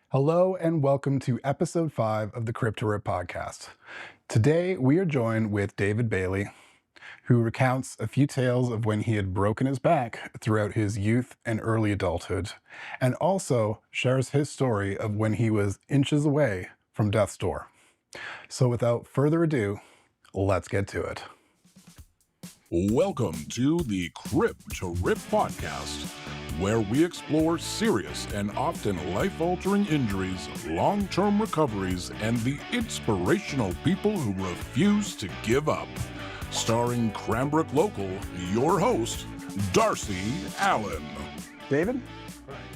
Hello and welcome to episode 5 of the Cripped Podcast. Today we are joined with David Bailey, who recounts a few tales of when he had broken his back throughout his youth and early adulthood, and also shares his story of when he was inches away from death's door. So without further ado, let's get to it. Welcome to the Cripped Podcast, where we explore serious and often life-altering injuries, long-term recoveries, and the inspirational people who refuse to give up. Starring Cranbrook local, your host, Darcy Allen. David,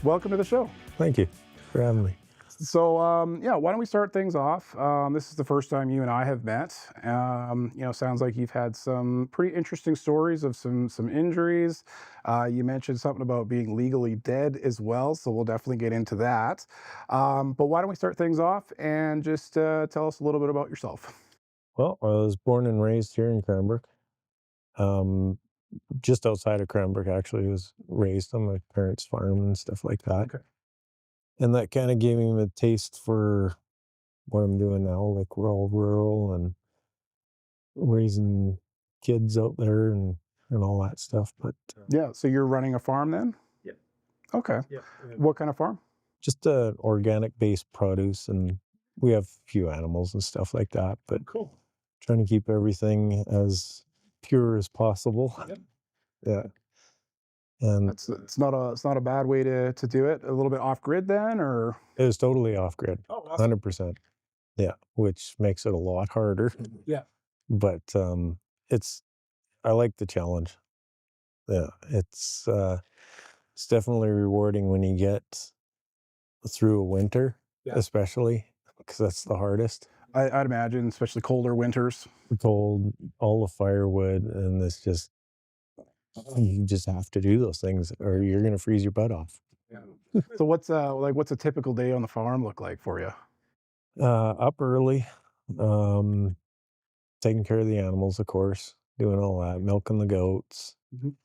welcome to the show. Thank you for having me. So, why don't we start things off? This is the first time you and I have met. Sounds like you've had some pretty interesting stories of some injuries. You mentioned something about being legally dead as well, so we'll definitely get into that. But why don't we start things off and just tell us a little bit about yourself? Well, I was born and raised here in Cranbrook. Just outside of Cranbrook, actually. I was raised on my parents' farm and stuff like that. Okay. And that kind of gave me the taste for what I'm doing now. Like, we're all rural and raising kids out there and all that stuff. But Yeah, so you're running a farm then? Yeah. Okay. Yeah. What kind of farm? just organic-based produce, and we have a few animals and stuff like that. But Cool. trying to keep everything as pure as possible. Yep. Yeah. And It's not a bad way to do it. A little bit off grid then, or it was totally off grid, Oh, awesome. 100%. Yeah, which makes it a lot harder. Yeah. But I like the challenge. Yeah, it's definitely rewarding when you get through a winter, Yeah. especially because that's the hardest. I'd imagine, especially colder winters. Cold, all the firewood, and it's just you just have to do those things, or you're gonna freeze your butt off. Yeah. So what's a typical day on the farm look like for you? Up early, taking care of the animals, of course, doing all that, milking the goats. Mhm.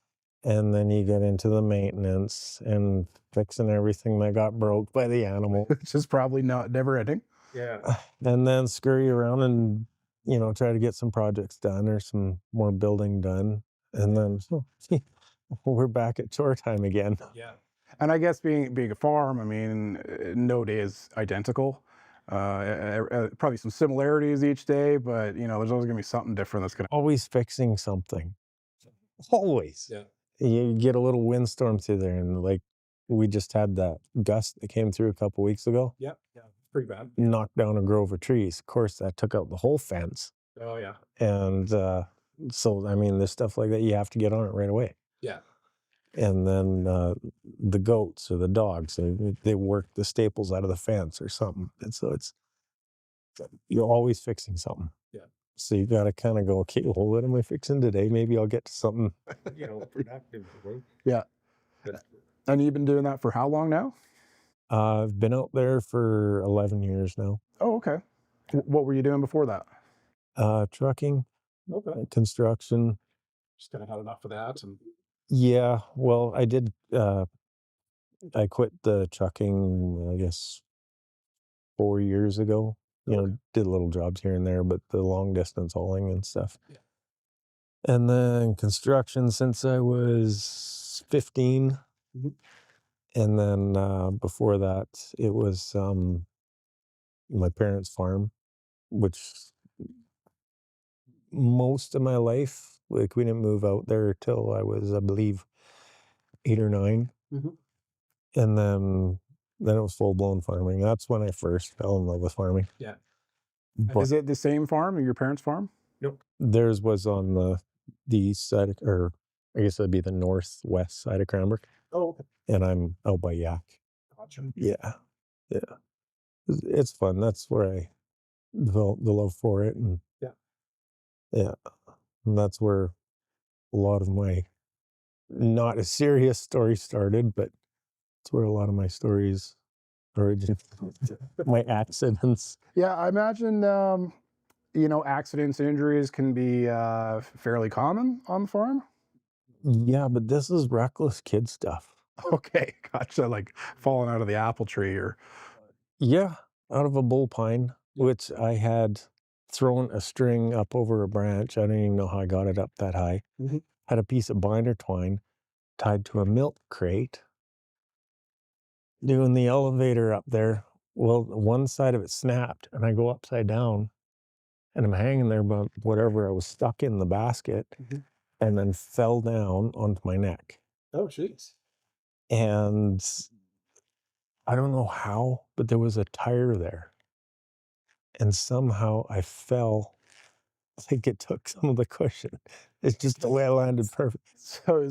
And then you get into the maintenance and fixing everything that got broke by the animal. Which is probably not never ending. Yeah. And then scurry around and, try to get some projects done or some more building done. And then we're back at chore time again. Yeah. And I guess being a farm, I mean, no day is identical. Probably some similarities each day, but there's always gonna be something different that's gonna. Always fixing something. Always. Yeah. You get a little windstorm through there, and like we just had that gust that came through a couple weeks ago, Yeah. Yeah. Pretty bad. knocked down a grove of trees. Of course, that took out the whole fence. Oh, yeah. And so, I mean, there's stuff like that. You have to get on it right away. Yeah. And then the goats or the dogs, they work the staples out of the fence or something. And so you're always fixing something. Yeah. So you got to kind of go, okay, well, what am I fixing today? Maybe I'll get to something. Productive. Yeah. Good. And you've been doing that for how long now? I've been out there for 11 years now. Oh, okay. What were you doing before that? Trucking, Okay. construction. Just kind of had enough of that. And Yeah, well, I did. I quit the trucking, I guess, 4 years ago. Okay. Did little jobs here and there, but the long distance hauling and stuff. Yeah. And then construction since I was 15. Mhm. And then before that, it was my parents' farm, which most of my life, like we didn't move out there till I was, I believe, 8 or 9. Mhm. And then it was full-blown farming. That's when I first fell in love with farming. Yeah. But Is it the same farm or your parents' farm? theirs was on the east side, or I guess that'd be the northwest side of Cranbrook, Oh, okay. and I'm out by Yak. Gotcha. Yeah. It's fun. That's where I developed the love for it, and yeah, and that's where a lot of my not a serious story started, but it's where a lot of my stories origin, my accidents. Yeah, I imagine accidents and injuries can be fairly common on the farm. Yeah, but this is reckless kid stuff. Okay, gotcha. Like falling out of the apple tree or Yeah, out of a bull pine, which I had thrown a string up over a branch. I don't even know how I got it up that high. Mhm. Had a piece of binder twine tied to a milk crate. Doing the elevator up there. Well, one side of it snapped, and I go upside down, and I'm hanging there, but whatever, I was stuck in the basket, Mhm. and then fell down onto my neck. Oh, jeez. And I don't know how, but there was a tire there. And somehow I fell. I think it took some of the cushion. It's just the way I landed perfect. so it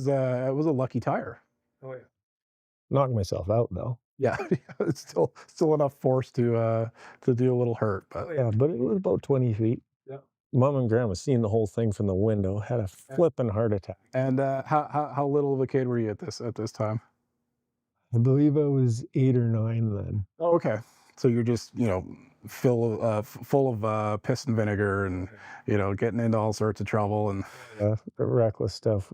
was a lucky tire. Oh, yeah. Knocked myself out though. Yeah, it's still enough force to do a little hurt, but Yeah, but it was about 20 feet. Yeah. Mom and Grandma seen the whole thing from the window, had a flipping heart attack. and how little of a kid were you at this time? I believe I was 8 or 9 then. Oh, okay. So you're just full of piss and vinegar and getting into all sorts of trouble and Reckless stuff.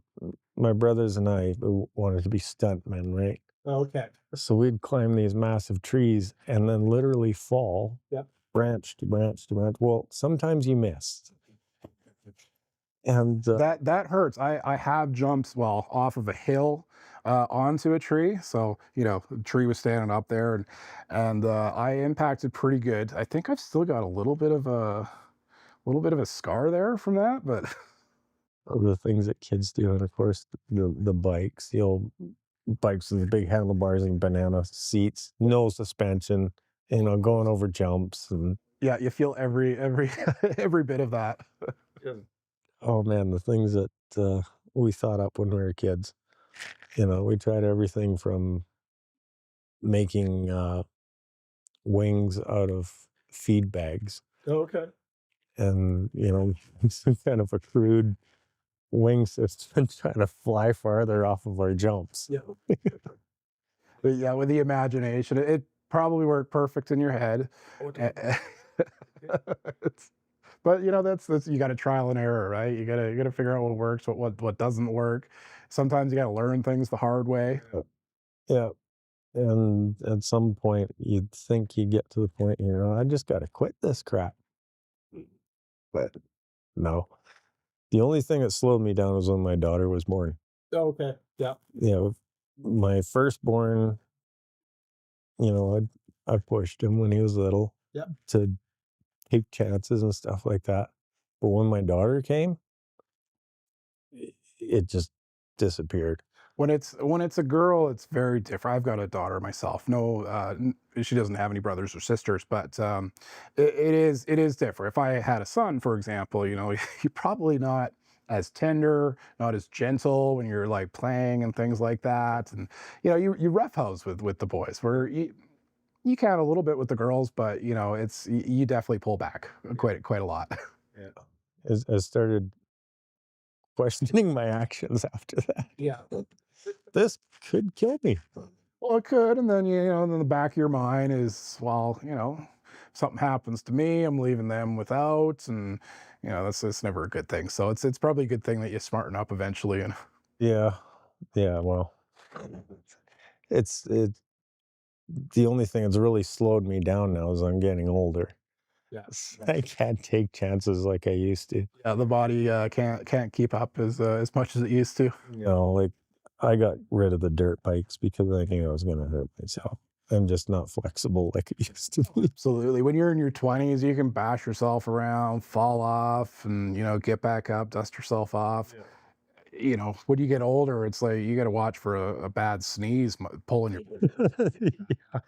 My brothers and I wanted to be stuntmen, right? Okay. So we'd climb these massive trees and then literally fall Yep. branch to branch to branch. Well, sometimes you miss. And that hurts. I have jumped off of a hill onto a tree. So the tree was standing up there and I impacted pretty good. I think I've still got a little bit of a scar there from that, but the things that kids do, and of course the bikes, the old bikes with the big handlebars and banana seats, no suspension, going over jumps and yeah, you feel every every bit of that. oh man, the things that we thought up when we were kids. We tried everything from making wings out of feed bags Okay. and some kind of a crude wing system trying to fly farther off of our jumps. Yeah. But yeah, with the imagination, it probably worked perfect in your head. It's- but that's you got to trial and error, right? You got to figure out what works, what doesn't work. Sometimes you got to learn things the hard way. Yeah. And at some point, you'd think you get to the point, I just got to quit this crap. But no. The only thing that slowed me down was when my daughter was born. Okay. Yeah. My firstborn, I pushed him when he was little to take chances and stuff like that. But when my daughter came, it just disappeared. When it's a girl, it's very different. I've got a daughter myself. No, she doesn't have any brothers or sisters, but it is different. If I had a son, for example, you're probably not as tender, not as gentle when you're like playing and things like that. And you roughhouse with the boys, where you can a little bit with the girls, but it's you definitely pull back quite a lot. Yeah. I started questioning my actions after that. Yeah. This could kill me. Well, it could, and then in the back of your mind is, well, if something happens to me, I'm leaving them without, and that's never a good thing. So it's probably a good thing that you smarten up eventually. And Yeah. Well, it's the only thing that's really slowed me down now is I'm getting older. Yes. I can't take chances like I used to. yeah, the body can't keep up as much as it used to. Like I got rid of the dirt bikes because I knew I was going to hurt myself. I'm just not flexible like I used to be. Absolutely. When you're in your 20s, you can bash yourself around, fall off, and get back up, dust yourself off. Yeah. When you get older, it's like you got to watch for a bad sneeze pulling your. Yeah,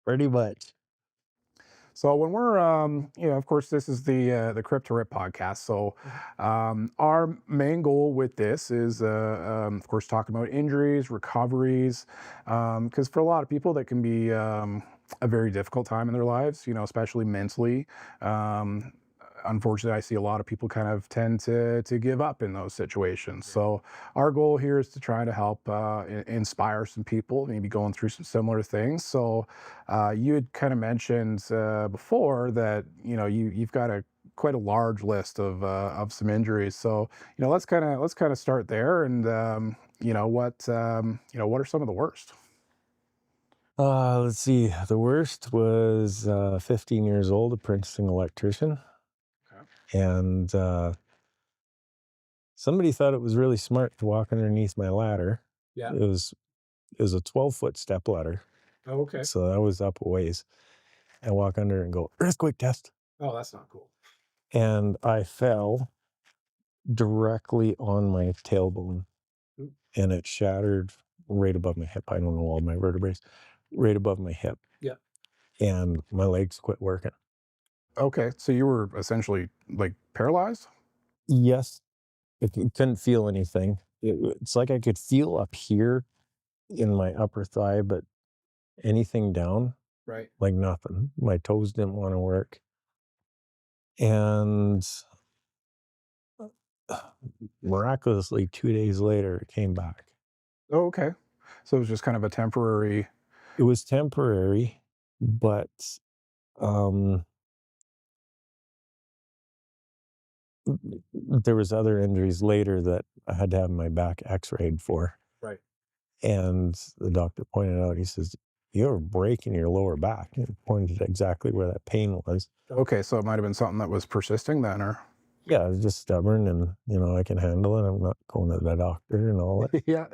pretty much. So when we're, of course, this is the Cripped podcast. So our main goal with this is, of course, talking about injuries, recoveries, because for a lot of people that can be a very difficult time in their lives, especially mentally. Unfortunately, I see a lot of people kind of tend to give up in those situations. So our goal here is to try to help inspire some people, maybe going through some similar things. So you had kind of mentioned before that you've got a quite a large list of some injuries. So let's kind of start there, and what are some of the worst? Let's see. The worst was 15 years old, apprenticing electrician. Okay. And somebody thought it was really smart to walk underneath my ladder. Yeah. It was a 12-foot step ladder. Oh, okay. So I was up a ways. And walk under and go, earthquake test. Oh, that's not cool. And I fell directly on my tailbone. Oop. And it shattered right above my hip. I don't know all my vertebrae. Right above my hip. Yeah. And my legs quit working. Okay, so you were essentially like paralyzed? Yes. I couldn't feel anything. It's like I could feel up here in my upper thigh, but anything down, Right. like nothing. My toes didn't want to work. And miraculously, 2 days later, it came back. Oh, okay. So it was just kind of a temporary. It was temporary, but there was other injuries later that I had to have my back x-rayed for. Right. And the doctor pointed out, he says, you have a break in your lower back. And pointed exactly where that pain was. Okay, so it might have been something that was persisting then, or? Yeah, I was just stubborn, and I can handle it. I'm not going to the doctor and all that. Yeah.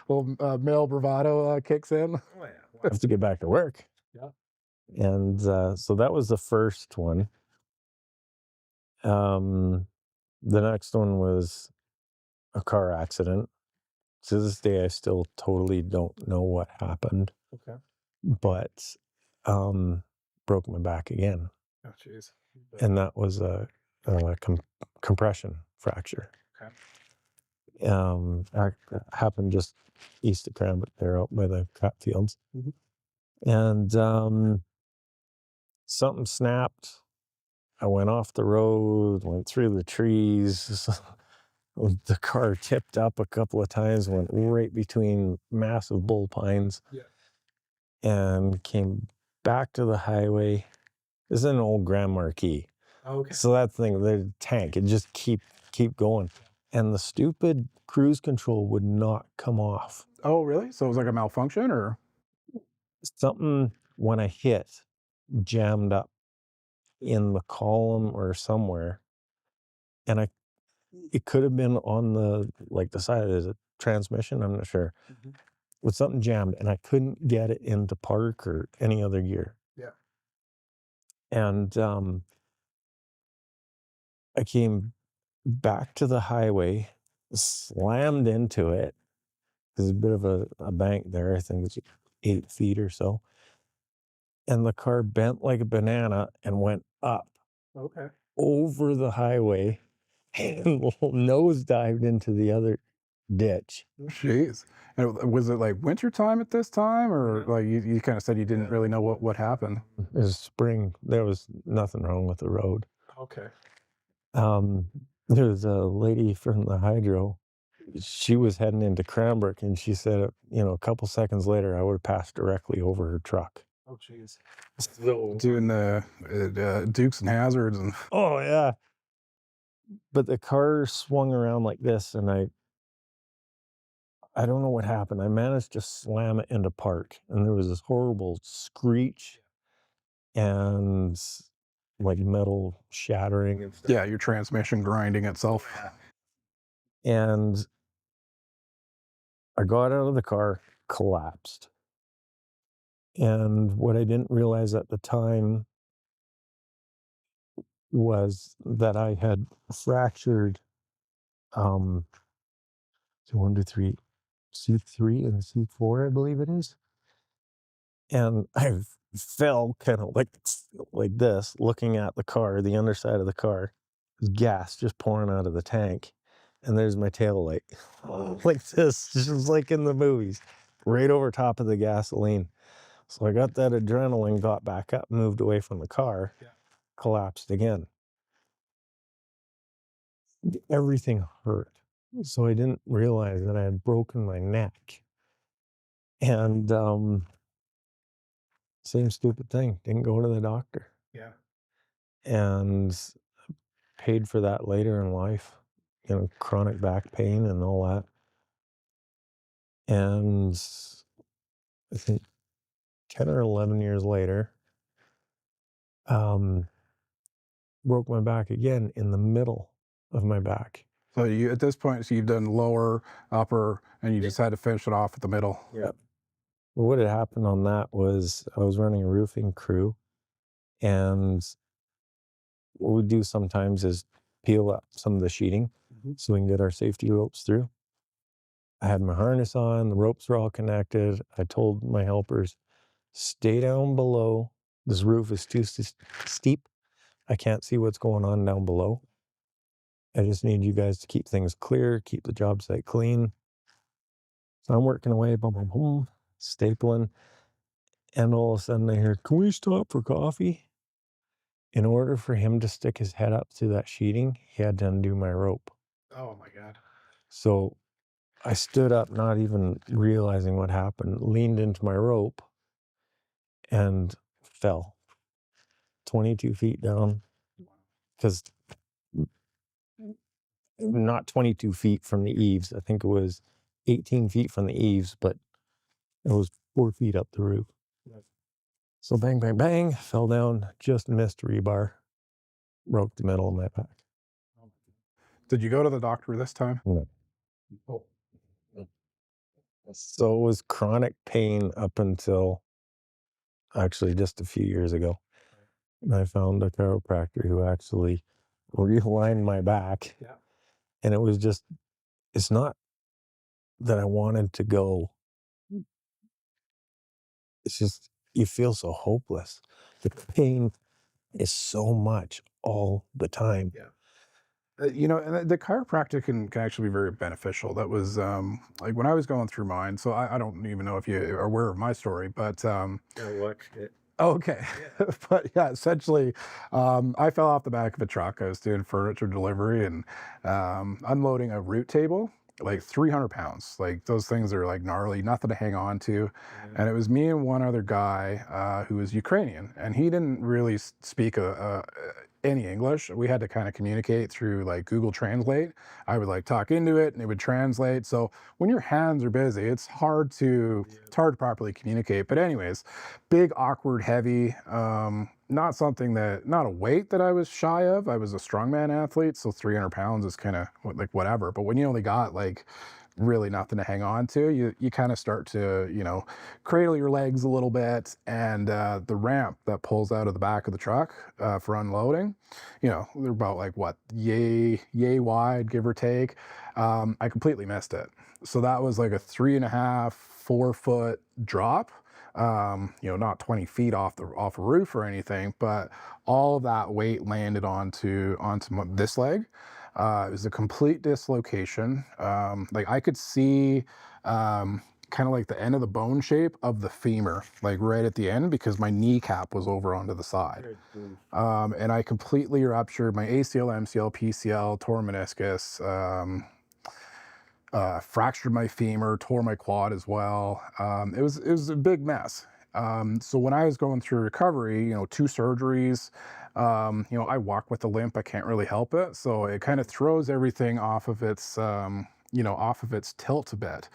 Well, male bravado kicks in. Oh, yeah. I have to get back to work. Yeah. And so that was the first one. The next one was a car accident. To this day, I still totally don't know what happened, Okay. but broke my back again. Oh, jeez. And that was a compression fracture. Okay. That happened just east of Cranbrook, there out by the crop fields. Mhm. And something snapped. I went off the road, went through the trees. The car tipped up a couple of times, went right between massive bull pines. Yeah. And came back to the highway. This is an old Grand Marquis. Okay. So that thing, the tank, it just keep going. And the stupid cruise control would not come off. Oh, really? So it was like a malfunction, or? Something, when I hit, jammed up in the column or somewhere. And it could have been on the side of the transmission, I'm not sure. Mhm. With something jammed, and I couldn't get it into park or any other gear. Yeah. And I came back to the highway, slammed into it. There's a bit of a bank there, I think it's 8 feet or so. And the car bent like a banana and went up Okay. over the highway and nosedived into the other ditch. Jeez. And was it like winter time at this time, or like you kind of said you didn't really know what happened? It was spring. There was nothing wrong with the road. Okay. There was a lady from the hydro. She was heading into Cranbrook, and she said, a couple seconds later, I would have passed directly over her truck. Oh, jeez. So, Doing the Dukes and Hazards and. Oh, yeah. But the car swung around like this, and I don't know what happened. I managed to slam it into park, and there was this horrible screech and like metal shattering and stuff. Yeah, your transmission grinding itself. And I got out of the car, collapsed. And what I didn't realize at the time was that I had fractured so 1, 2, 3, C3 and C4, I believe it is. And I fell kind of like this, looking at the car, the underside of the car. There's gas just pouring out of the tank. And there's my tail light, like this, just like in the movies, right over top of the gasoline. So I got that adrenaline, got back up, moved away from the car, collapsed again. Everything hurt. So I didn't realize that I had broken my neck. And same stupid thing, didn't go to the doctor. yeah. And paid for that later in life, chronic back pain and all that. And I think 10 or 11 years later, broke my back again in the middle of my back. So you, at this point, so you've done lower, upper, and you just had to finish it off at the middle. Yeah. Well, what had happened on that was I was running a roofing crew, and what we do sometimes is peel up some of the sheeting so we can get our safety ropes through. I had my harness on, the ropes were all connected. I told my helpers, stay down below. This roof is too steep. I can't see what's going on down below. I just need you guys to keep things clear, keep the job site clean. So I'm working away, boom, boom, boom, stapling. And all of a sudden I hear, can we stop for coffee? In order for him to stick his head up through that sheeting, he had to undo my rope. Oh my God. So I stood up, not even realizing what happened, leaned into my rope and fell 22 feet down. Because not 22 feet from the eaves. I think it was 18 feet from the eaves, but it was 4 feet up the roof. So bang, bang, bang, fell down, just missed rebar, broke the middle of my back. Did you go to the doctor this time? No. Oh. So it was chronic pain up until actually just a few years ago. And I found a chiropractor who actually realigned my back. Yeah. And it was just, it's not that I wanted to go. It's just, you feel so hopeless. The pain is so much all the time. Yeah. And the chiropractic can actually be very beneficial. That was like when I was going through mine. So I don't even know if you are aware of my story, but okay. Yeah. But yeah, essentially, I fell off the back of a truck. I was doing furniture delivery and unloading a root table, like 300 pounds. Like those things are like gnarly, nothing to hang on to. And it was me and one other guy who was Ukrainian, and he didn't really speak any English. We had to kind of communicate through like Google Translate. I would like talk into it and it would translate. So when your hands are busy, it's hard to properly communicate. But anyways, big, awkward, heavy, not a weight that I was shy of. I was a strongman athlete, so 300 pounds is kind of like whatever. But when you only got like really nothing to hang on to, you kind of start to, cradle your legs a little bit, and the ramp that pulls out of the back of the truck for unloading, they're about like what, yay wide, give or take. I completely missed it. So that was like a 3.5, 4 foot drop. Not 20 feet off a roof or anything, but all of that weight landed onto this leg. It was a complete dislocation. Like I could see kind of like the end of the bone shape of the femur, like right at the end, because my kneecap was over onto the side. And I completely ruptured my ACL, MCL, PCL, tore meniscus, fractured my femur, tore my quad as well. It was a big mess. So when I was going through recovery, 2 surgeries, I walk with a limp. I can't really help it. So it kind of throws everything off of its, off of its tilt a bit.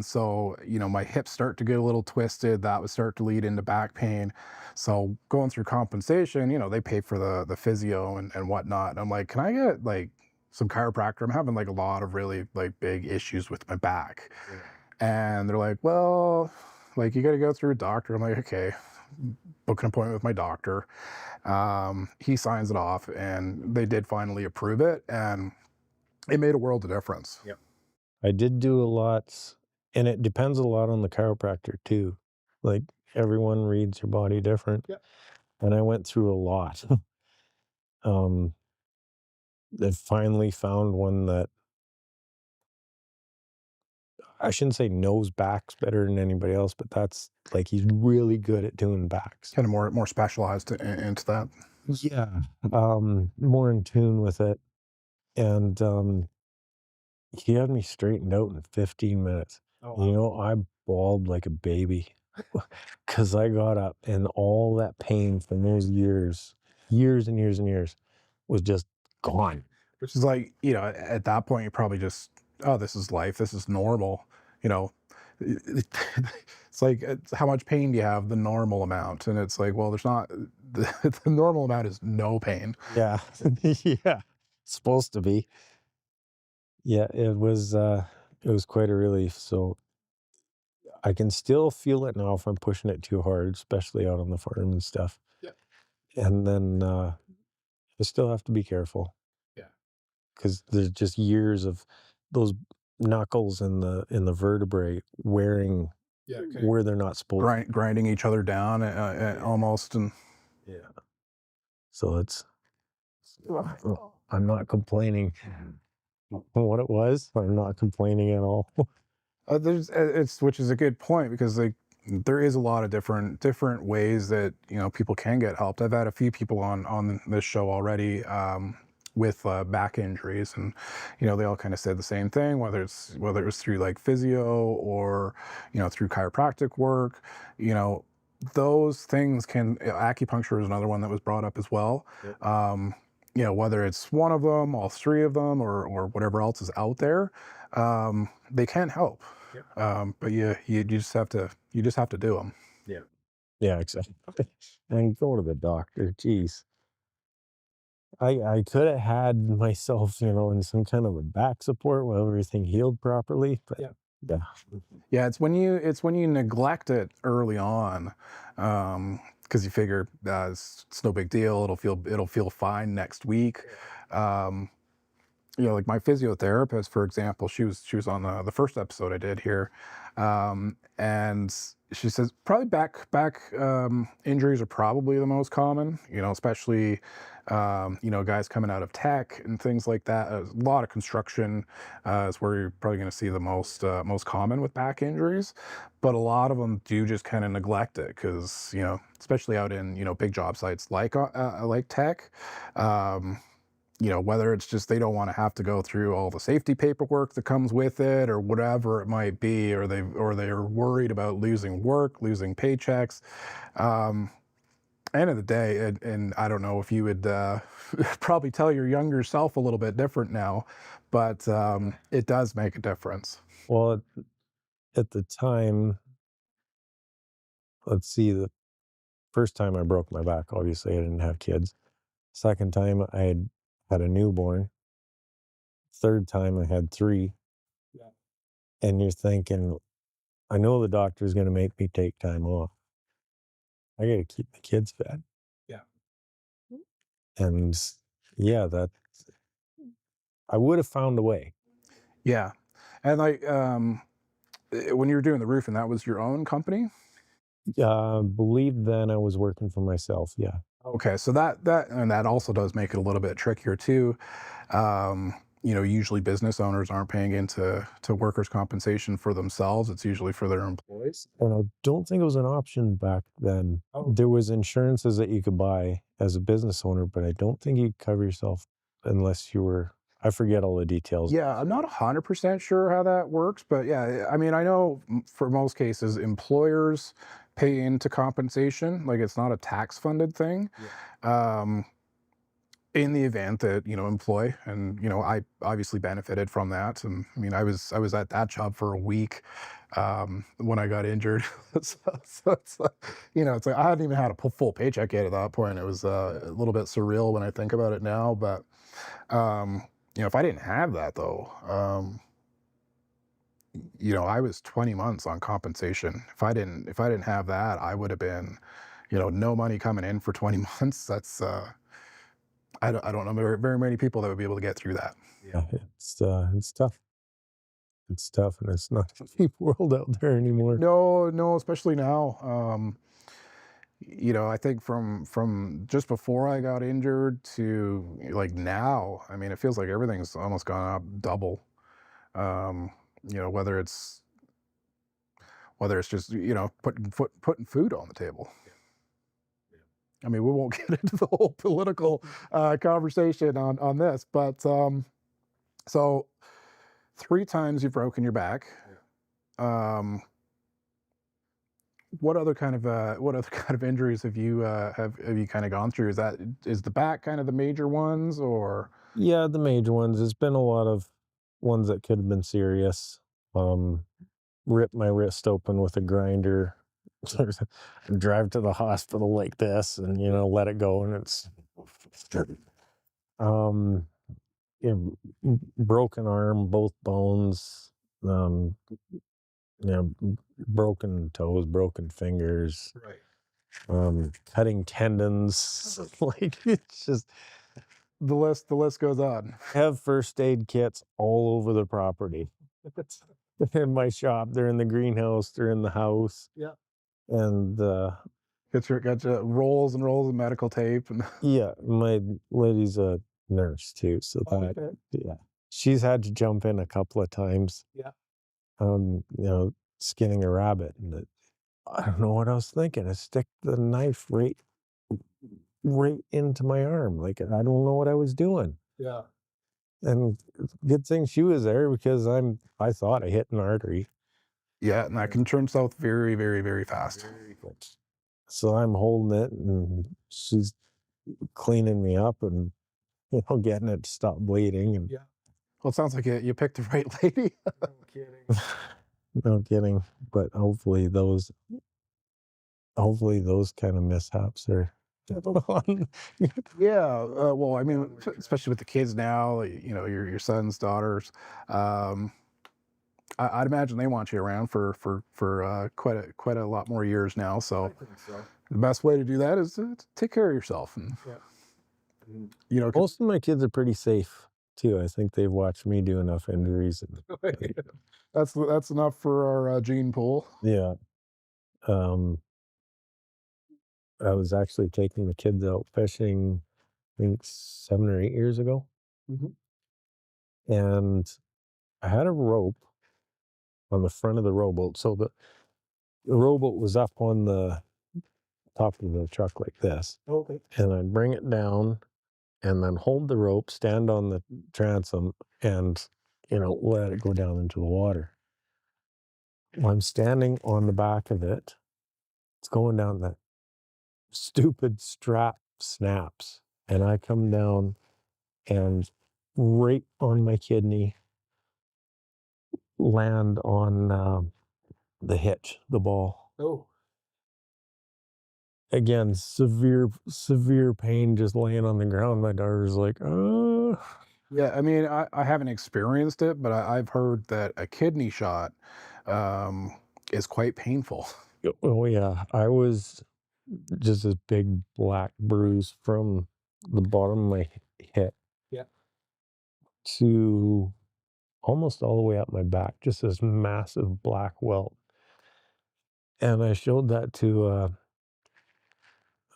So my hips start to get a little twisted. That would start to lead into back pain. So going through compensation, they pay for the physio and whatnot. And I'm like, can I get like some chiropractor? I'm having like a lot of really like big issues with my back. Yeah. And they're like, well, like you got to go through a doctor. I'm like, okay, book an appointment with my doctor. He signs it off, and they did finally approve it, and it made a world of difference. Yep. I did do a lot, and it depends a lot on the chiropractor too. Like everyone reads your body different. Yep. And I went through a lot. I finally found one that I shouldn't say knows backs better than anybody else, but that's like he's really good at doing backs. Kind of more specialized into that. Yeah, more in tune with it, and he had me straightened out in 15 minutes. Oh, wow. I bawled like a baby because I got up and all that pain from those years and years was just gone. Which is like, at that point, you're probably just, oh, this is life. This is normal. It's like, how much pain do you have? The normal amount. And it's like, well, there's not, the normal amount is no pain. Yeah. Yeah. It's supposed to be. Yeah, it was quite a relief. So I can still feel it now if I'm pushing it too hard, especially out on the farm and stuff. Yeah. And then I still have to be careful. Yeah. Because there's just years of those knuckles in the vertebrae wearing where they're not supposed to. Grinding each other down almost. And yeah. So it's, I'm not complaining what it was. I'm not complaining at all. Which is a good point, because like there is a lot of different ways that people can get helped. I've had a few people on this show already with back injuries, and they all kind of said the same thing, whether it was through like physio or through chiropractic work. Those things can, acupuncture is another one that was brought up as well. Yep. Whether it's one of them, all three of them, or whatever else is out there, they can help. Yep. But you just have to do them. Yeah. Yeah, exactly. And go to the doctor. Jeez. I could have had myself, in some kind of a back support while everything healed properly. But yeah, it's when you neglect it early on, because you figure it's no big deal. It'll feel fine next week. Like my physiotherapist, for example, she was on the first episode I did here, and she says probably back injuries are probably the most common. Especially guys coming out of tech and things like that. A lot of construction is where you're probably going to see the most common with back injuries, but a lot of them do just kind of neglect it because especially out in big job sites like tech. Whether it's just they don't want to have to go through all the safety paperwork that comes with it, or whatever it might be, or they're worried about losing work, losing paychecks. End of the day, and I don't know if you would probably tell your younger self a little bit different now, but it does make a difference. Well, at the time, let's see, the first time I broke my back, obviously I didn't have kids. Second time I had a newborn. Third time I had 3. Yeah. And you're thinking, I know the doctor's going to make me take time off. I got to keep the kids fed. Yeah. And yeah, I would have found a way. Yeah. And like when you were doing the roof, and that was your own company? Believe then I was working for myself. Yeah. Okay, so that also does make it a little bit trickier too. Usually business owners aren't paying into workers' compensation for themselves. It's usually for their employees. And I don't think it was an option back then. Oh. There was insurances that you could buy as a business owner, but I don't think you could cover yourself unless you were, I forget all the details. Yeah, I'm not 100% sure how that works, but yeah, I mean, I know for most cases, employers pay into compensation. Like, it's not a tax-funded thing. Yeah. In the event that, employ, and, I obviously benefited from that. And I mean, I was at that job for a week when I got injured. so it's like, it's like I hadn't even had a full paycheck yet at that point. It was a little bit surreal when I think about it now. But, if I didn't have that though, I was 20 months on compensation. If I didn't have that, I would have been, no money coming in for 20 months. That's, I don't know very many people that would be able to get through that. Yeah, it's tough. It's tough, and it's not a cheap world out there anymore. No, especially now. I think from just before I got injured to like now, I mean, it feels like everything's almost gone up double. Whether it's just putting food on the table. I mean, we won't get into the whole political conversation on this, but so 3 times you've broken your back. What other kind of injuries have you kind of gone through? Is the back kind of the major ones, or? Yeah, the major ones. There's been a lot of ones that could have been serious. Ripped my wrist open with a grinder. Drive to the hospital like this, and let it go, and it's um, broken arm, both bones. Broken toes, broken fingers. Right. Cutting tendons. Like, it's just, The list goes on. have first aid kits all over the property. In my shop, they're in the greenhouse, they're in the house. Yeah. And Got your rolls and rolls of medical tape and. yeah, my lady's a nurse too, so that Okay. yeah, she's had to jump in a couple of times. Yeah. Skinning a rabbit, and I don't know what I was thinking. I stick the knife right into my arm. Like, I don't know what I was doing. Yeah. And good thing she was there, because I thought I hit an artery. Yeah, and that can turn south very, very, very fast. So I'm holding it, and she's cleaning me up and getting it to stop bleeding. And Yeah. Well, it sounds like you picked the right lady. No kidding. no kidding. But hopefully those kind of mishaps are on. Yeah. Well, I mean, especially with the kids now, your sons, daughters. I'd imagine they want you around for quite a lot more years now. I So think so. the best way to do that is to take care of yourself, and Yeah. Most of my kids are pretty safe too. I think they've watched me do enough injuries. And, that's enough for our gene pool. yeah. I was actually taking the kids out fishing, I think 7 or 8 years ago. Mhm. And I had a rope on the front of the rowboat. So the rowboat was up on the top of the truck like this. Okay. And I'd bring it down and then hold the rope, stand on the transom, and, let it go down into the water. When I'm standing on the back of it, it's going down, that stupid strap snaps. And I come down, and right on my kidney, land on the hitch, the ball. Oh. Again, severe pain, just laying on the ground. My daughter's like, oh. Yeah, I mean, I haven't experienced it, but I've heard that a kidney shot is quite painful. Oh yeah, I was just this big black bruise from the bottom of my hip, Yeah. to almost all the way up my back, just this massive black welt. And I showed that to a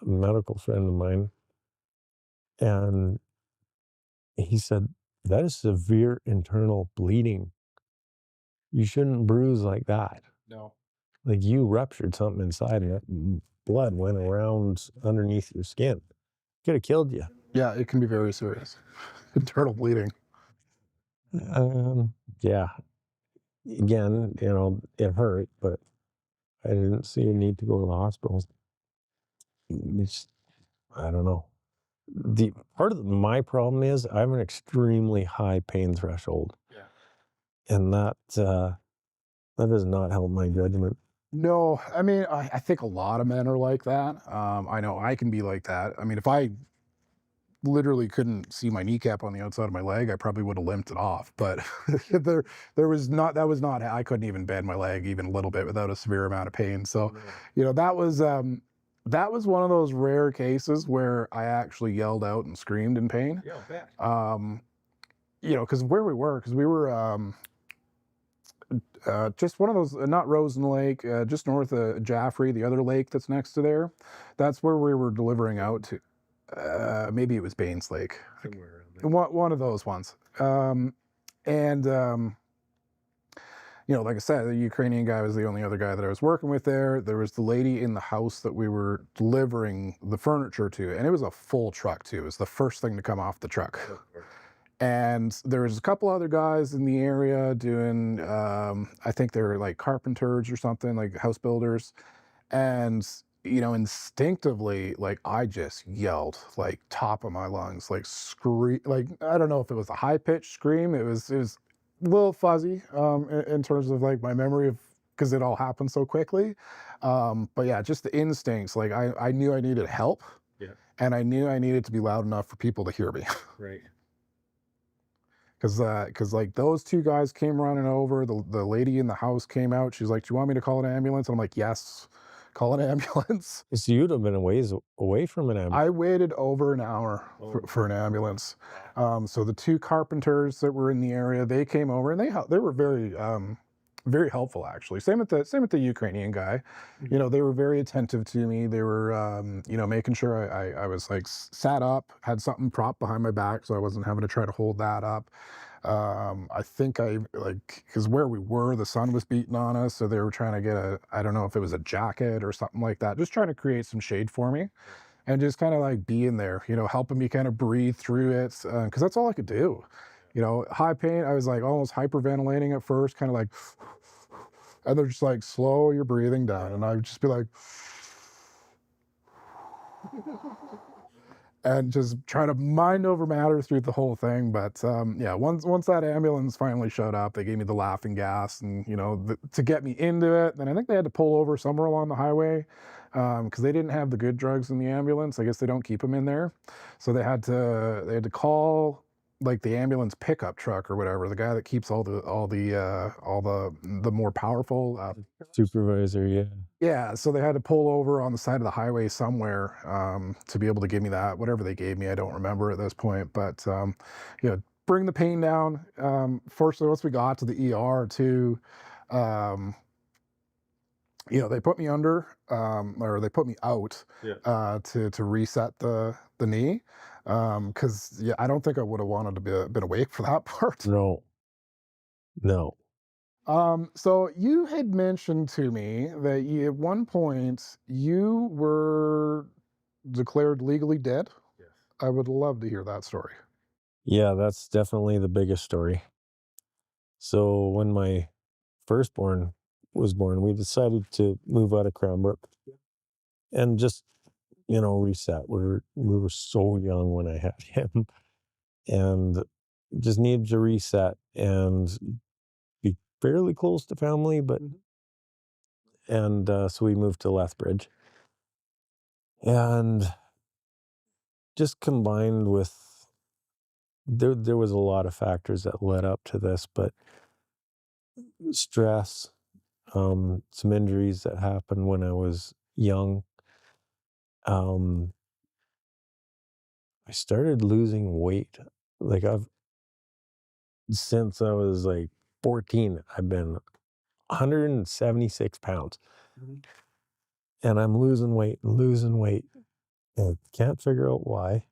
medical friend of mine, and he said, that is severe internal bleeding. You shouldn't bruise like that. No. Like, you ruptured something inside, and that blood went around underneath your skin. Could have killed you. Yeah, it can be very serious. Internal bleeding. Yeah. Again, it hurt, but I didn't see a need to go to the hospital. I don't know. The part of my problem is I have an extremely high pain threshold. Yeah. And that does not help my judgment. No, I mean, I think a lot of men are like that. I know I can be like that. I mean, if I literally couldn't see my kneecap on the outside of my leg, I probably would have limped it off. But there was not, I couldn't even bend my leg even a little bit without a severe amount of pain. So, that was one of those rare cases where I actually yelled out and screamed in pain. Yeah, bet. Because we were just one of those, not Rosen Lake, just north of Jaffrey, the other lake that's next to there. That's where we were delivering out to. Maybe it was Baines Lake. Somewhere around there. One of those ones. Like I said, the Ukrainian guy was the only other guy that I was working with there. There was the lady in the house that we were delivering the furniture to, and it was a full truck too. It was the first thing to come off the truck. And there was a couple other guys in the area doing, I think they were like carpenters or something, like house builders. And, you know, instinctively, like, I just yelled, like, top of my lungs, like, scream, like, I don't know if it was a high-pitched scream. It was a little fuzzy, in terms of, like, my memory of, because it all happened so quickly. But yeah, just the instincts, like, I knew I needed help, Yeah. and I knew I needed to be loud enough for people to hear me. Right. Because like those two guys came running over. The lady in the house came out. She's like, "Do you want me to call an ambulance?" And I'm like, "Yes, call an ambulance." So you'd have been a ways away from an ambulance. I waited over an hour for an ambulance. So the two carpenters that were in the area, they came over, and they were very helpful, actually. Same with the Ukrainian guy. You know, they were very attentive to me. They were, you know, making sure I was like sat up, had something propped behind my back, so I wasn't having to try to hold that up. I think I like, because where we were, the sun was beating on us, so they were trying to get I don't know if it was a jacket or something like that, just trying to create some shade for me, and just kind of like being there, you know, helping me kind of breathe through it, because that's all I could do. You know, high pain, I was like almost hyperventilating at first, kind of like, and they're just like, slow your breathing down, and I would just be like, and just try to mind over matter through the whole thing. But yeah, once that ambulance finally showed up, they gave me the laughing gas, and you know, to get me into it. Then I think they had to pull over somewhere along the highway, because they didn't have the good drugs in the ambulance. I guess they don't keep them in there, so they had to call like the ambulance pickup truck or whatever, the guy that keeps all the more powerful Supervisor, yeah. yeah, so they had to pull over on the side of the highway somewhere, to be able to give me that. Whatever they gave me, I don't remember at this point. But you know, bring the pain down. Fortunately, once we got to the ER too, um, you know, they put me under, or they put me out, Yeah. to reset the knee, because yeah, I don't think I would have wanted to been awake for that part. No. So you had mentioned to me that at one point you were declared legally dead. Yes. I would love to hear that story. Yeah, that's definitely the biggest story. So when my firstborn was born, we decided to move out of Cranbrook and just, you know, reset. We were so young when I had him, and just needed to reset and be fairly close to family, but and so we moved to Lethbridge, and just combined with there was a lot of factors that led up to this, but stress, some injuries that happened when I was young. I started losing weight. Like since I was like 14, I've been 176 pounds, and I'm losing weight and losing weight. And I can't figure out why.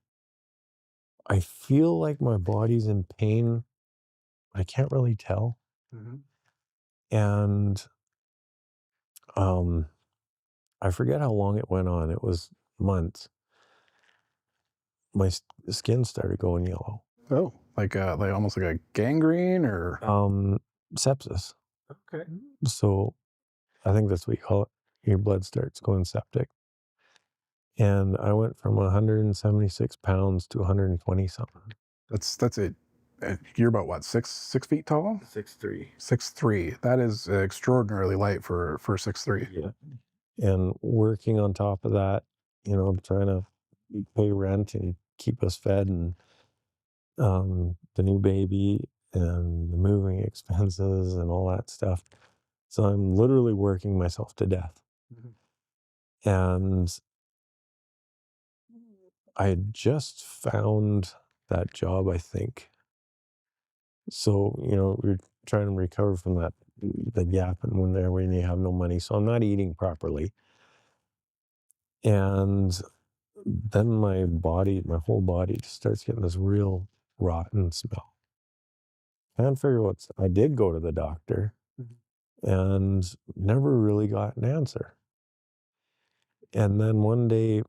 I feel like my body's in pain. I can't really tell. And I forget how long it went on. It was months. My skin started going yellow. Oh, like almost like a gangrene or Sepsis. Okay. So I think that's what you call it. Your blood starts going septic. And I went from 176 pounds to 120 something. that's it. You're about what, 6 feet tall? 6'3". 6'3". That is extraordinarily light for 6'3". Yeah. And working on top of that, you know, trying to pay rent and keep us fed, and the new baby and the moving expenses and all that stuff. So I'm literally working myself to death. And I had just found that job, I think. So, you know, we're trying to recover from the gap and when you have no money. So I'm not eating properly. And then my whole body just starts getting this real rotten smell. Can't figure I did go to the doctor and never really got an answer. And then one day,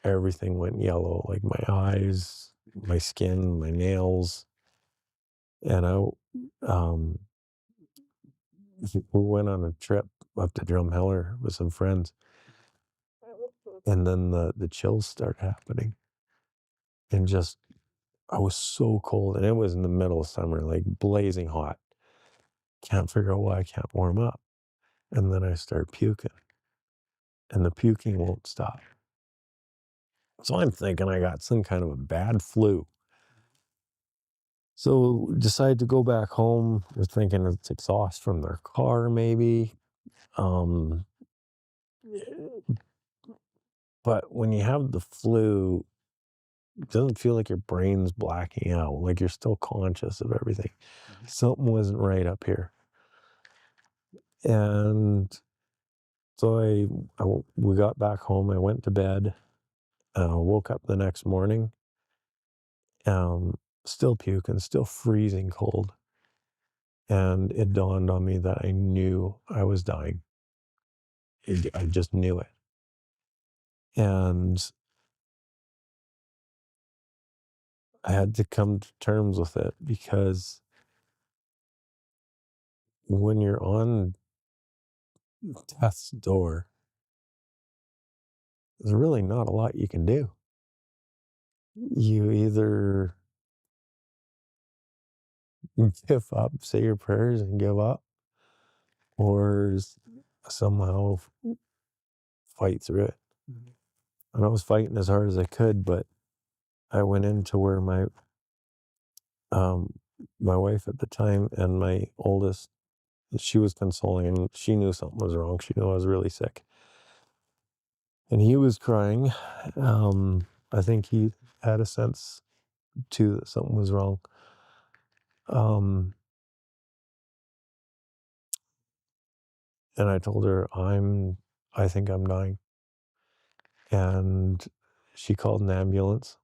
everything went yellow, like my eyes, my skin, my nails. And we went on a trip up to Drumheller with some friends. And then the chills start happening. And just, I was so cold. And it was in the middle of summer, like blazing hot. Can't figure out why I can't warm up. And then I start puking. And the puking won't stop. So I'm thinking I got some kind of a bad flu. So decide to go back home. We're thinking it's exhaust from their car, maybe. But when you have the flu, it doesn't feel like your brain's blacking out. Like you're still conscious of everything. Something wasn't right up here. And so we got back home. I went to bed. Woke up the next morning. Still puking, still freezing cold. And it dawned on me that I knew I was dying. I just knew it. And I had to come to terms with it, because when you're on death's door, there's really not a lot you can do. You either give up, say your prayers and give up, or somehow fight through it. And I was fighting as hard as I could, but I went into where my wife at the time and my oldest, she was consoling, and she knew something was wrong. She knew I was really sick. And he was crying. I think he had a sense too that something was wrong. And I told her, I think I'm dying. And she called an ambulance.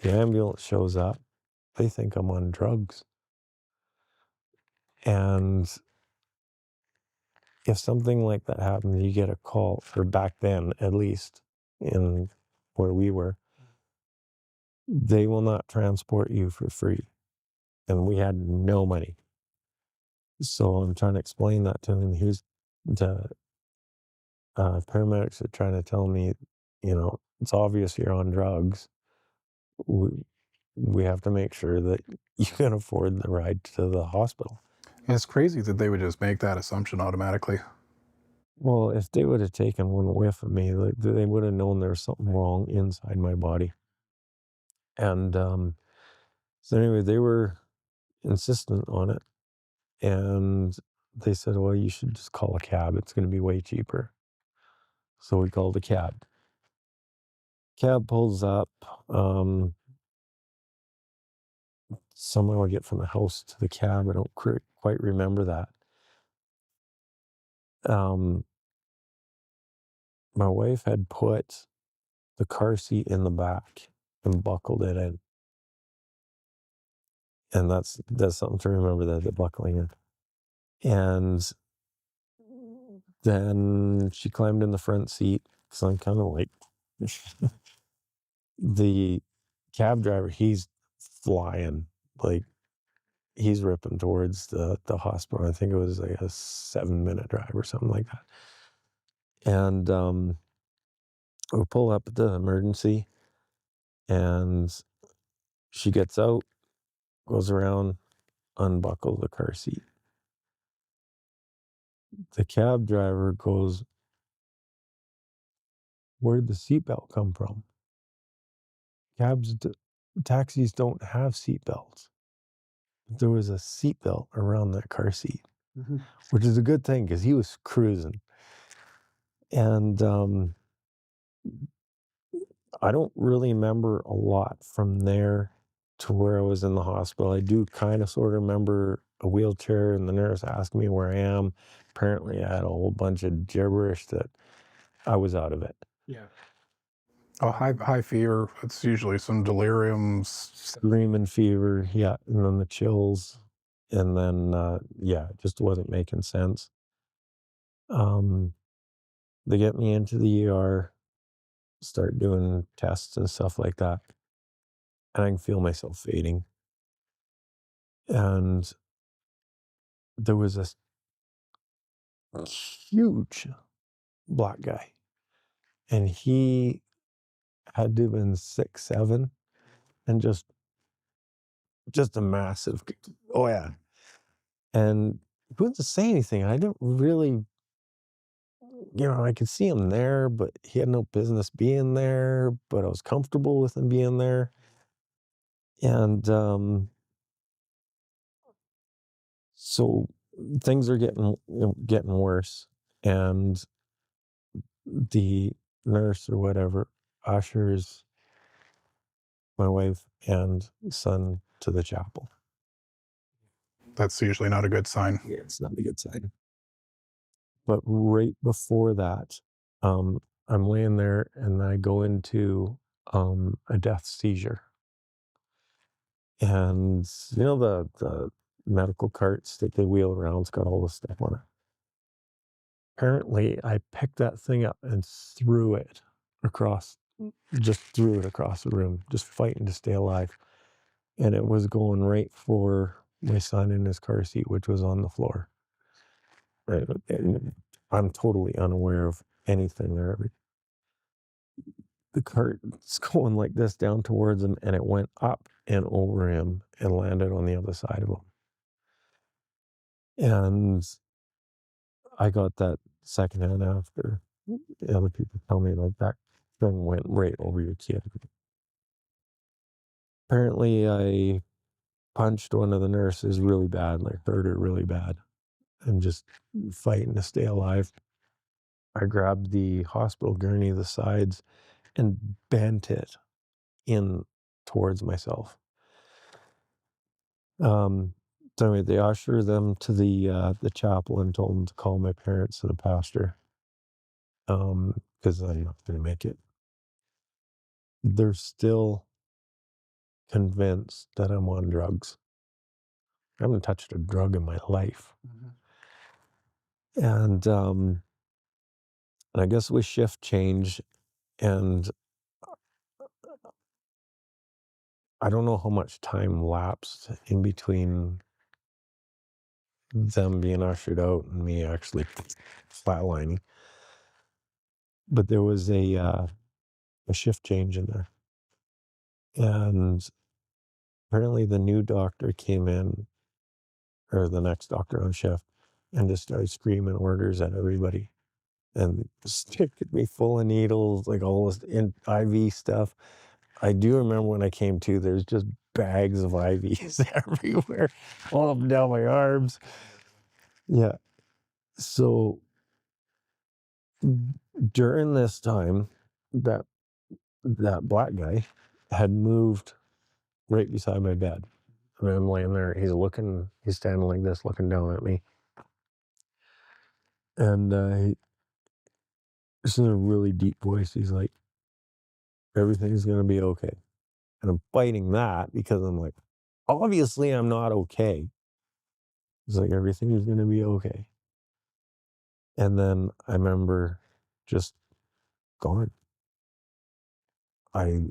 The ambulance shows up. They think I'm on drugs. And if something like that happens, you get a call, or back then, at least in where we were, they will not transport you for free. And we had no money. So I'm trying to explain that to him. The paramedics are trying to tell me, it's obvious you're on drugs. We have to make sure that you can afford the ride to the hospital. It's crazy that they would just make that assumption automatically. Well, if they would have taken one whiff of me, they would have known there was something wrong inside my body. And so anyway, they were insistent on it. And they said, well, you should just call a cab. It's going to be way cheaper. So we called a cab. Cab pulls up. Somehow I get from the house to the cab. I don't quite remember that. My wife had put the car seat in the back and buckled it in. And that's something to remember, that the buckling in. And then she climbed in the front seat, because I'm kind of like, the cab driver, he's flying, like he's ripping towards the hospital. I think it was like a 7-minute drive or something like that. And we pull up at the emergency, and she gets out, goes around, unbuckle the car seat. The cab driver goes, where'd the seatbelt come from? Taxis don't have seatbelts. There was a seatbelt around that car seat, which is a good thing, because he was cruising. And I don't really remember a lot from there to where I was in the hospital. I do kind of sort of remember a wheelchair, and the nurse asked me where I am. Apparently I had a whole bunch of gibberish that I was out of it. Yeah. Oh, high fever. It's usually some delirium. Screaming fever, yeah, and then the chills, and then it just wasn't making sense. They get me into the ER, start doing tests and stuff like that, and I can feel myself fading. And there was huge black guy. And he had to have been 6'7", and just a massive, oh yeah. And he wouldn't say anything. I didn't really, I could see him there, but he had no business being there, but I was comfortable with him being there. And so things are getting worse, and the nurse or whatever ushers my wife and son to the chapel. That's usually not a good sign. Yeah, it's not a good sign. But right before that, I'm laying there and I go into a death seizure. And the medical carts that they wheel around, it's got all this stuff on it. Apparently, I picked that thing up and threw it across the room, just fighting to stay alive. And it was going right for my son in his car seat, which was on the floor. Right. And I'm totally unaware of anything there. The cart's going like this down towards him, and it went up and over him and landed on the other side of him. And I got that secondhand after the other people tell me, like, that thing went right over your kid. Apparently, I punched one of the nurses really bad, like hurt her really bad, and just fighting to stay alive. I grabbed the hospital gurney, the sides, and bent it in towards myself. So anyway, they ushered them to the chapel and told them to call my parents and the pastor, because I'm not going to make it. They're still convinced that I'm on drugs. I haven't touched a drug in my life. And I guess with shift change, and I don't know how much time lapsed in between them being ushered out and me actually flatlining. But there was a shift change in there. And apparently the new doctor came in, or the next doctor on shift, and just started screaming orders at everybody. And sticking me full of needles, like all this IV stuff. I do remember when I came to, there's just bags of IVs everywhere, all up and down my arms. Yeah. So during this time, that black guy had moved right beside my bed. And I'm laying there, he's standing like this, looking down at me. And this is a really deep voice. He's like, everything's going to be okay. And I'm fighting that because I'm like, obviously I'm not okay. He's like, everything's going to be okay. And then I remember just gone. I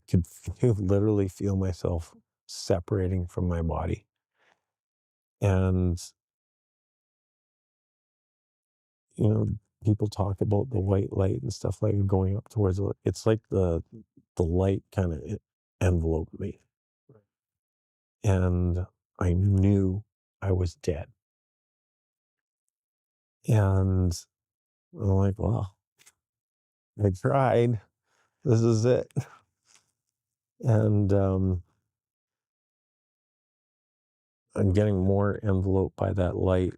could literally feel myself separating from my body. And, people talk about the white light and stuff like going up towards it. It's like the light kind of enveloped me. And I knew I was dead. And I'm like, well, I tried. This is it. And I'm getting more enveloped by that light.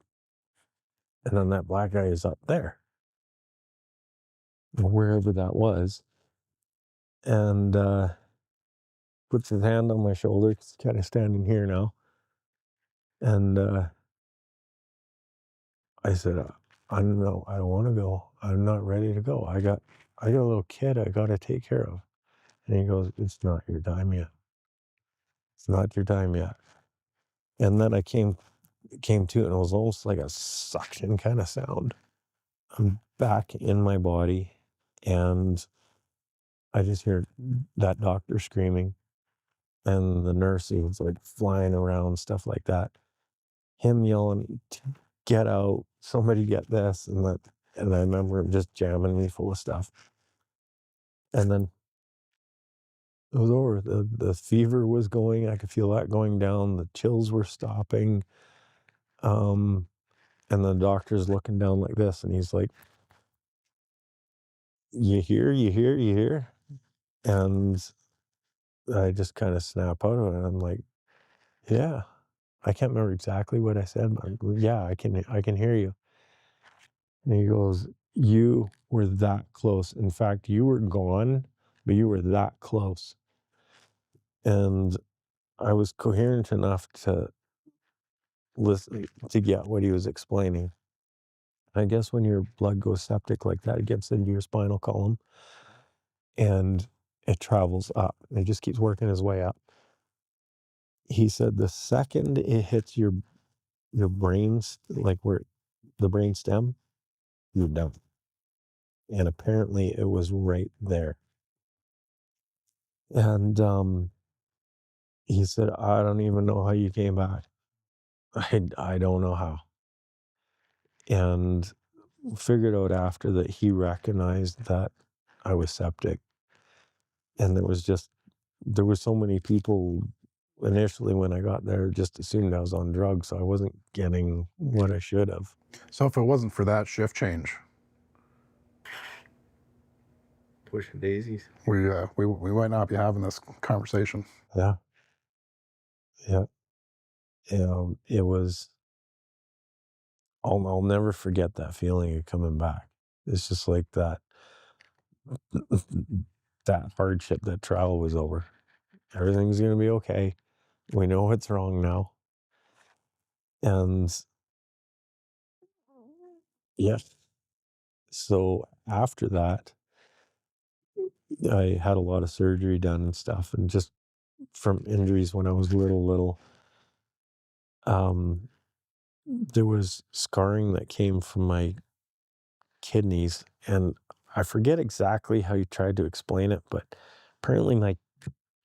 And then that black guy is up there, wherever that was. And puts his hand on my shoulder. He's kind of standing here now. And I said, I don't know. I don't want to go. I'm not ready to go. I got a little kid I got to take care of. And he goes, it's not your time yet. It's not your time yet. And then I came to it, and it was almost like a suction kind of sound. I'm back in my body, and I just hear that doctor screaming, and the nurse was like flying around, stuff like that. Him yelling, get out, somebody get this and that. And I remember him just jamming me full of stuff. And then it was over. The fever was going. I could feel that going down. The chills were stopping. And the doctor's looking down like this, and he's like, you hear? And I just kind of snap out of it. I'm like, yeah. I can't remember exactly what I said, but yeah, I can hear you. And he goes, you were that close. In fact, you were gone, but you were that close. And I was coherent enough to listen, to get what he was explaining. I guess when your blood goes septic like that, it gets into your spinal column and it travels up. It just keeps working its way up. He said the second it hits your brains, like where the brain stem, you're done. And apparently it was right there. And he said, I don't even know how you came back. I don't know how. And figured out after that he recognized that I was septic. And there were so many people initially when I got there just assumed I was on drugs, so I wasn't getting what I should have. So if it wasn't for that shift change, Pushing daisies. we might not be having this conversation. Yeah. It was, I'll never forget that feeling of coming back. It's just like that hardship, that trial was over. Everything's going to be okay. We know what's wrong now. And yeah. So after that, I had a lot of surgery done and stuff, and just from injuries when I was little, there was scarring that came from my kidneys, and I forget exactly how you tried to explain it, but apparently my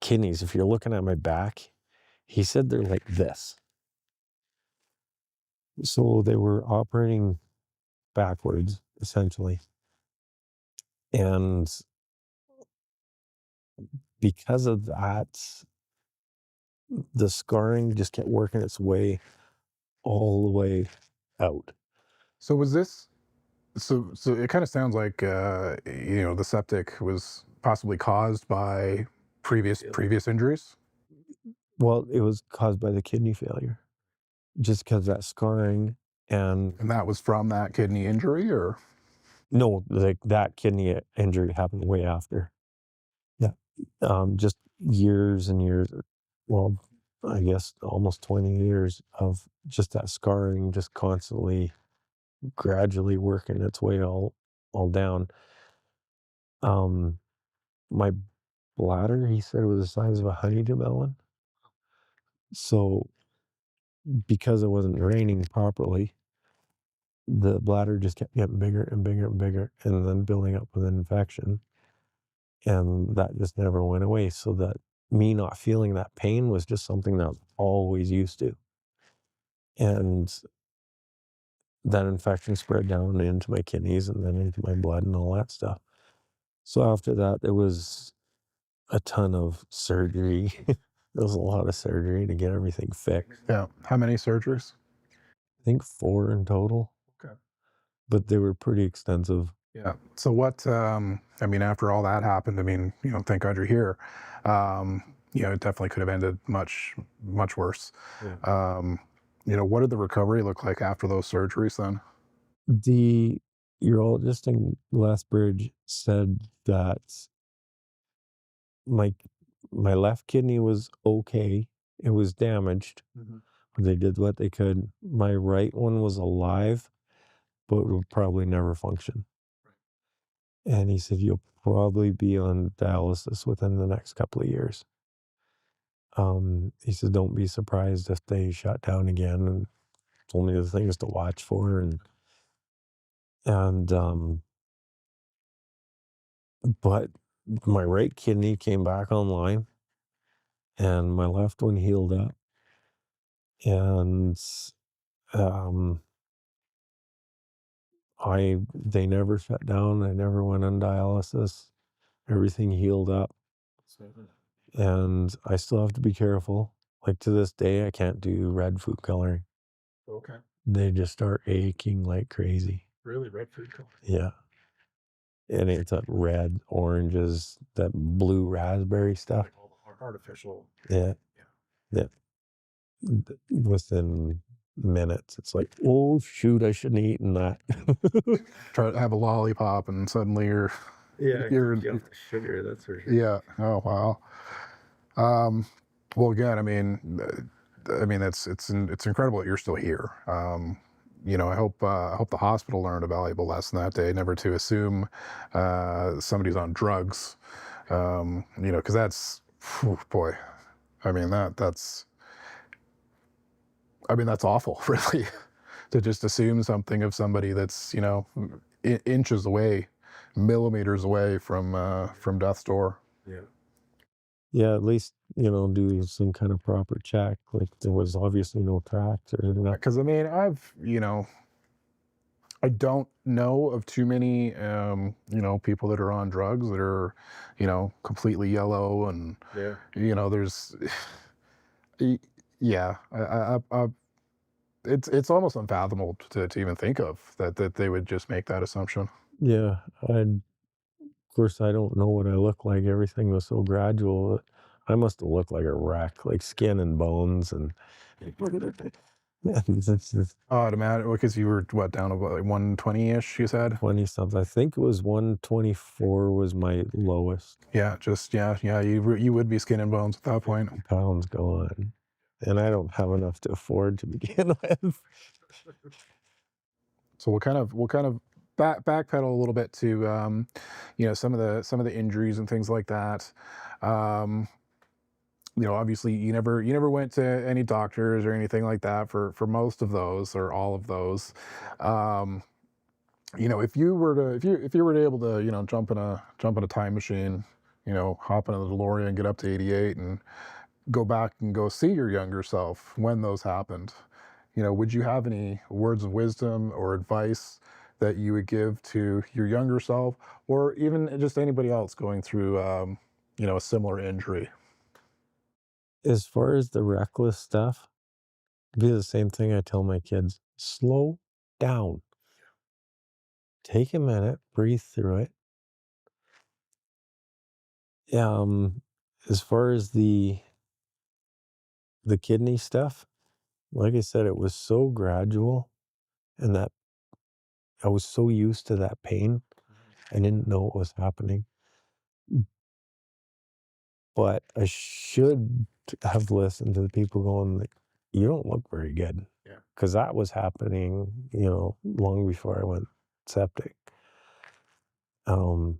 kidneys, if you're looking at my back, he said they're like this. So they were operating backwards, essentially. And because of that, the scarring just kept working its way all the way out. So was this, so it kind of sounds like, the septic was possibly caused by previous injuries? Well, it was caused by the kidney failure, just because that scarring. And that was from that kidney injury, or? no, like that kidney injury happened way after. Yeah. Just years and years, well, I guess almost 20 years of just that scarring, just constantly, gradually working its way all down. My bladder, he said, was the size of a honeydew melon. So because it wasn't draining properly, the bladder just kept getting bigger and bigger and bigger, and then building up with an infection. And that just never went away. So that me not feeling that pain was just something that I was always used to. And that infection spread down into my kidneys and then into my blood and all that stuff. So after that, there was a ton of surgery. There was a lot of surgery to get everything fixed. Yeah. How many surgeries? I think 4 in total. Okay. But they were pretty extensive. Yeah. So what, after all that happened, thank God you're here. It definitely could have ended much, much worse. Yeah. What did the recovery look like after those surgeries then? The urologist in Lethbridge said that my left kidney was okay. It was damaged. Mm-hmm. They did what they could. My right one was alive, but would probably never function. Right. And he said, you'll probably be on dialysis within the next couple of years. He said, don't be surprised if they shut down again. And it's only the things to watch for. But my right kidney came back online and my left one healed up. And They never shut down. I never went on dialysis. Everything healed up. And I still have to be careful. Like to this day, I can't do red food coloring. Okay. They just start aching like crazy. Really, red food coloring? Yeah. And it's that red, oranges, that blue raspberry stuff. Like all the artificial. Yeah. Yeah. Within minutes, it's like, oh shoot, I shouldn't have eaten that. Try to have a lollipop and suddenly you're You're off the sugar, that's for sure. yeah. Oh wow. Well, again, I mean, it's incredible that you're still here. I hope the hospital learned a valuable lesson that day, never to assume somebody's on drugs. Because that's, boy, I mean that's awful, really, to just assume something of somebody that's inches away, millimeters away from death's door. Yeah. Yeah, at least, do some kind of proper check. Like there was obviously no tracks or nothing. Because I mean, I don't know of too many, people that are on drugs that are, completely yellow and, Yeah. there's, yeah, it's almost unfathomable to even think of that they would just make that assumption. Yeah, of course, I don't know what I look like. Everything was so gradual. I must have looked like a wreck, like skin and bones, and look at it. Yeah, it's just Oh, I'd imagine, because you were down about like 120-ish, you said? 20 something. I think it was 124 was my lowest. Yeah, you would be skin and bones at that point. Pounds gone, and I don't have enough to afford to begin with. So we'll kind of backpedal a little bit to some of the injuries and things like that. Obviously you never went to any doctors or anything like that for most of those or all of those. If you were to able to jump in a time machine, hop in a DeLorean, get up to 88 and go back and go see your younger self when those happened, would you have any words of wisdom or advice that you would give to your younger self, or even just anybody else going through a similar injury? As far as the reckless stuff, it'd be the same thing I tell my kids: slow down, take a minute, breathe through it. As far as the kidney stuff, like I said, it was so gradual, and that I was so used to that pain, I didn't know what was happening. But I should have listened to the people going like, "You don't look very good," because that was happening, long before I went septic. You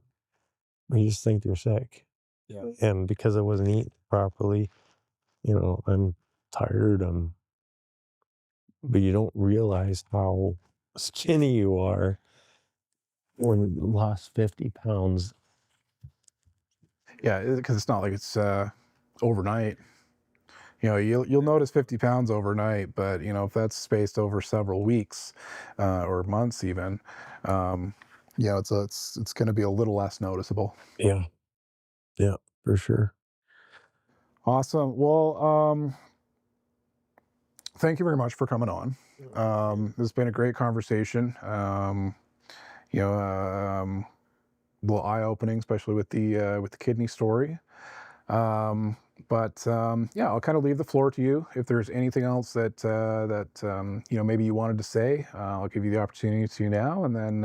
just think you're sick, and because I wasn't eating properly, I'm tired. But you don't realize how skinny you are when you lost 50 pounds. Yeah, because it's not like it's overnight. You'll notice 50 pounds overnight, but if that's spaced over several weeks or months even, it's going to be a little less noticeable. Yeah, for sure. Awesome. Well, thank you very much for coming on. This has been a great conversation. A little eye-opening, especially with the kidney story. I'll kind of leave the floor to you. If there's anything else that maybe you wanted to say, I'll give you the opportunity to now, and then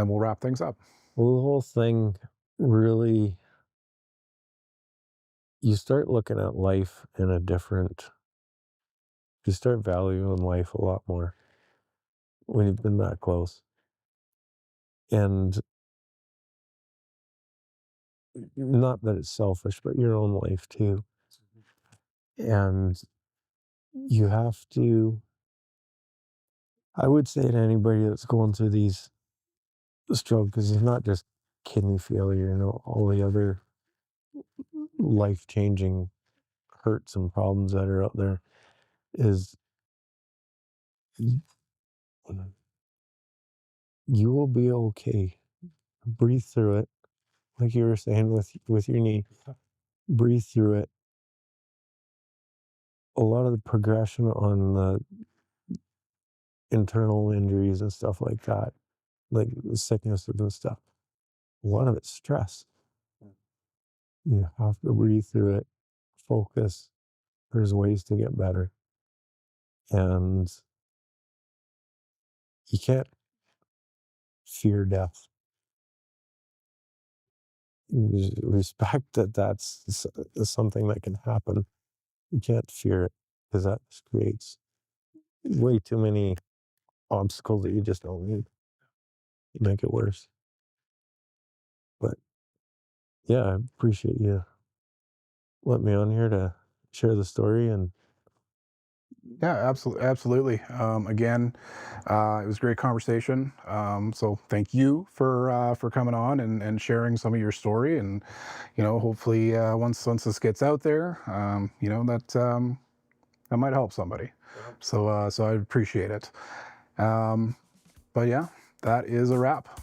we'll wrap things up. Well, the whole thing really, you start looking at life in a different, you start valuing life a lot more when you've been that close. And not that it's selfish, but your own life too. And you have to, I would say to anybody that's going through these struggles, because it's not just kidney failure, all the other life-changing hurts and problems that are out there, is You will be okay. Breathe through it. Like you were saying with your knee, breathe through it. A lot of the progression on the internal injuries and stuff like that, like the sicknesses and stuff, a lot of it's stress. You have to breathe through it, focus. There's ways to get better. And you can't fear death. You just respect that that's something that can happen. You can't fear it because that just creates way too many obstacles that you just don't need. You make it worse. But yeah, I appreciate you letting me on here to share the story. And Yeah, absolutely. Again, it was a great conversation. So thank you for coming on and sharing some of your story. And hopefully, once this gets out there, that might help somebody. So I appreciate it. But yeah, that is a wrap.